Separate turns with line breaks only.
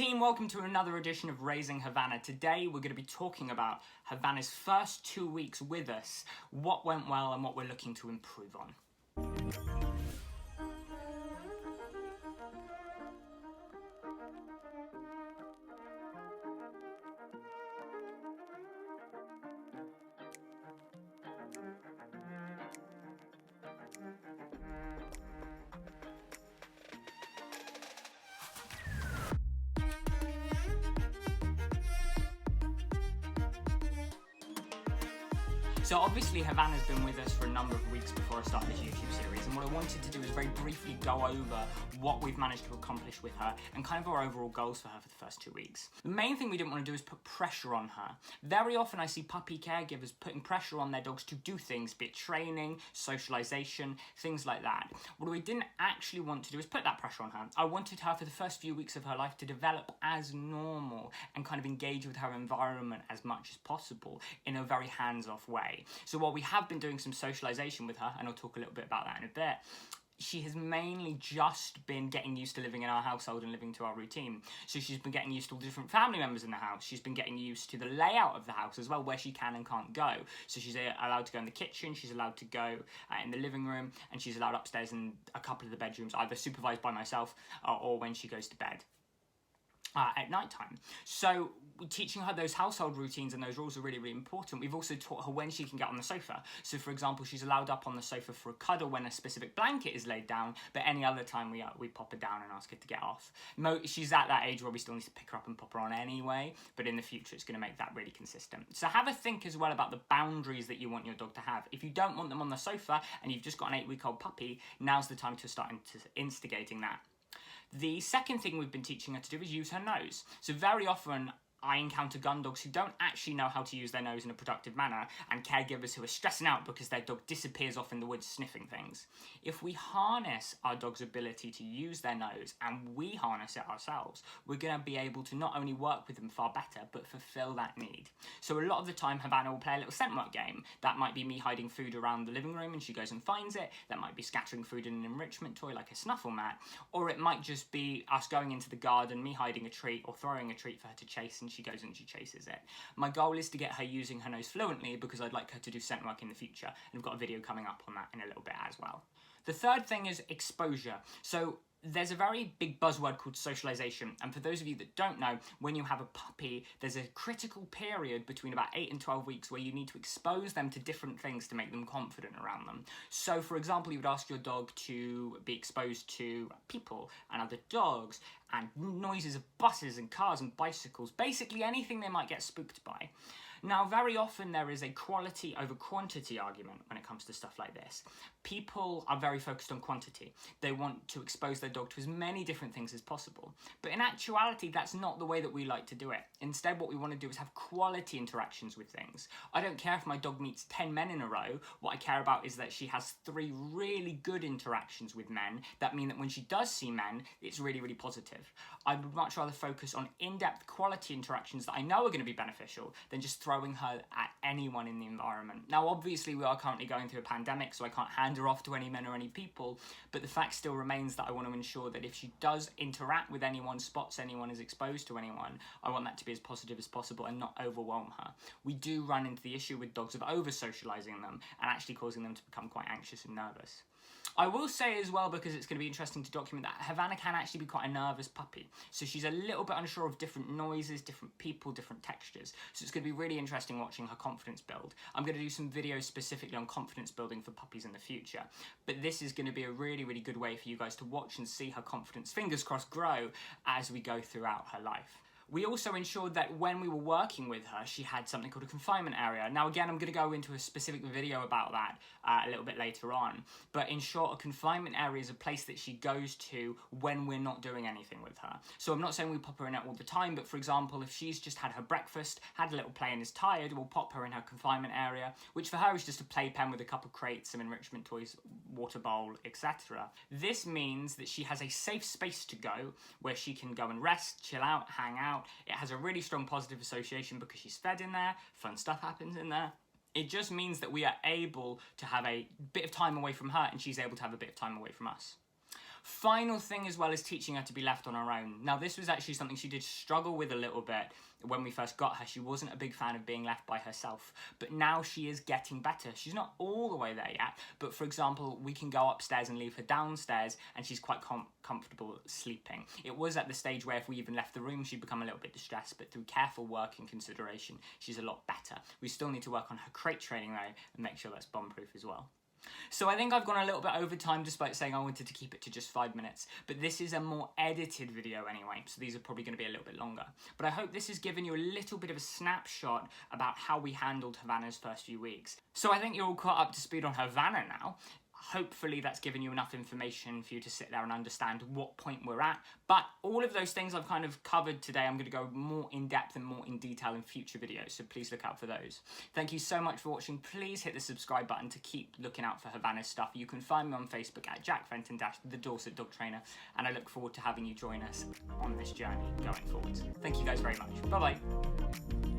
Team, welcome to another edition of Raising Havana. Today we're going to be talking about Havana's first 2 weeks with us, what went well and what we're looking to improve on. So obviously Havana's been with us for a number of weeks before I started this YouTube series, and what I wanted to do is very briefly go over what we've managed to accomplish with her and kind of our overall goals for her for the first 2 weeks. The main thing we didn't want to do is put pressure on her. Very often I see puppy caregivers putting pressure on their dogs to do things, be it training, socialization, things like that. What we didn't actually want to do is put that pressure on her. I wanted her for the first few weeks of her life to develop as normal and kind of engage with her environment as much as possible in a very hands-off way. So while we have been doing some socialization with her, and I'll talk a little bit about that in a bit, she has mainly just been getting used to living in our household and living to our routine. So she's been getting used to all the different family members in the house. She's been getting used to the layout of the house as well, where she can and can't go. So she's allowed to go in the kitchen, she's allowed to go in the living room, and she's allowed upstairs in a couple of the bedrooms, either supervised by myself or when she goes to bed. At night time. So teaching her those household routines and those rules are really, really important. We've also taught her when she can get on the sofa. So for example, she's allowed up on the sofa for a cuddle when a specific blanket is laid down, but any other time we pop her down and ask her to get off. She's at that age where we still need to pick her up and pop her on anyway, but in the future it's going to make that really consistent. So have a think as well about the boundaries that you want your dog to have. If you don't want them on the sofa and you've just got an 8-week-old puppy, now's the time to start instigating that. The second thing we've been teaching her to do is use her nose. So very often I encounter gun dogs who don't actually know how to use their nose in a productive manner, and caregivers who are stressing out because their dog disappears off in the woods sniffing things. If we harness our dog's ability to use their nose, and we harness it ourselves, we're going to be able to not only work with them far better, but fulfill that need. So a lot of the time Havana will play a little scent work game. That might be me hiding food around the living room and she goes and finds it. That might be scattering food in an enrichment toy like a snuffle mat. Or it might just be us going into the garden, me hiding a treat or throwing a treat for her to chase, and she goes and she chases it. My goal is to get her using her nose fluently because I'd like her to do scent work in the future, and I've got a video coming up on that in a little bit as well. The third thing is exposure. So there's a very big buzzword called socialization, and for those of you that don't know, when you have a puppy, there's a critical period between about 8 and 12 weeks where you need to expose them to different things to make them confident around them. So for example, you would ask your dog to be exposed to people and other dogs and noises of buses and cars and bicycles, basically anything they might get spooked by. Now, very often there is a quality over quantity argument when it comes to stuff like this. People are very focused on quantity. They want to expose their dog to as many different things as possible. But in actuality, that's not the way that we like to do it. Instead, what we want to do is have quality interactions with things. I don't care if my dog meets 10 men in a row. What I care about is that she has 3 really good interactions with men that mean that when she does see men, it's really, really positive. I would much rather focus on in-depth quality interactions that I know are going to be beneficial than just throwing her at anyone in the environment. Now, obviously, we are currently going through a pandemic, so I can't hand her off to any men or any people, but the fact still remains that I want to ensure that if she does interact with anyone, spots anyone, is exposed to anyone, I want that to be as positive as possible and not overwhelm her. We do run into the issue with dogs of over-socializing them and actually causing them to become quite anxious and nervous. I will say as well, because it's going to be interesting to document, that Havana can actually be quite a nervous puppy. So she's a little bit unsure of different noises, different people, different textures. So it's going to be really interesting watching her confidence build. I'm going to do some videos specifically on confidence building for puppies in the future. But this is going to be a really, really good way for you guys to watch and see her confidence, fingers crossed, grow as we go throughout her life. We also ensured that when we were working with her, she had something called a confinement area. Now, again, I'm going to go into a specific video about that a little bit later on. But in short, a confinement area is a place that she goes to when we're not doing anything with her. So I'm not saying we pop her in it all the time, but for example, if she's just had her breakfast, had a little play and is tired, we'll pop her in her confinement area, which for her is just a playpen with a couple of crates, some enrichment toys, water bowl, etc. This means that she has a safe space to go where she can go and rest, chill out, hang out. It has a really strong positive association because she's fed in there, fun stuff happens in there. It just means that we are able to have a bit of time away from her and she's able to have a bit of time away from us. Final thing as well is teaching her to be left on her own. Now this was actually something she did struggle with a little bit when we first got her. She wasn't a big fan of being left by herself, but now she is getting better. She's not all the way there yet, but for example, we can go upstairs and leave her downstairs and she's quite comfortable sleeping. It was at the stage where if we even left the room, she'd become a little bit distressed, but through careful work and consideration, she's a lot better. We still need to work on her crate training though and make sure that's bomb-proof as well. So I think I've gone a little bit over time despite saying I wanted to keep it to just 5 minutes, but this is a more edited video anyway, so these are probably going to be a little bit longer. But I hope this has given you a little bit of a snapshot about how we handled Havana's first few weeks. So I think you're all caught up to speed on Havana now. Hopefully that's given you enough information for you to sit there and understand what point we're at. But all of those things I've kind of covered today, I'm going to go more in depth and more in detail in future videos, so please look out for those. Thank you so much for watching. Please hit the subscribe button to keep looking out for Havana's stuff. You can find me on Facebook at Jack Fenton the Dorset Dog Trainer, and I look forward to having you join us on this journey going forward. Thank you guys very much. Bye bye.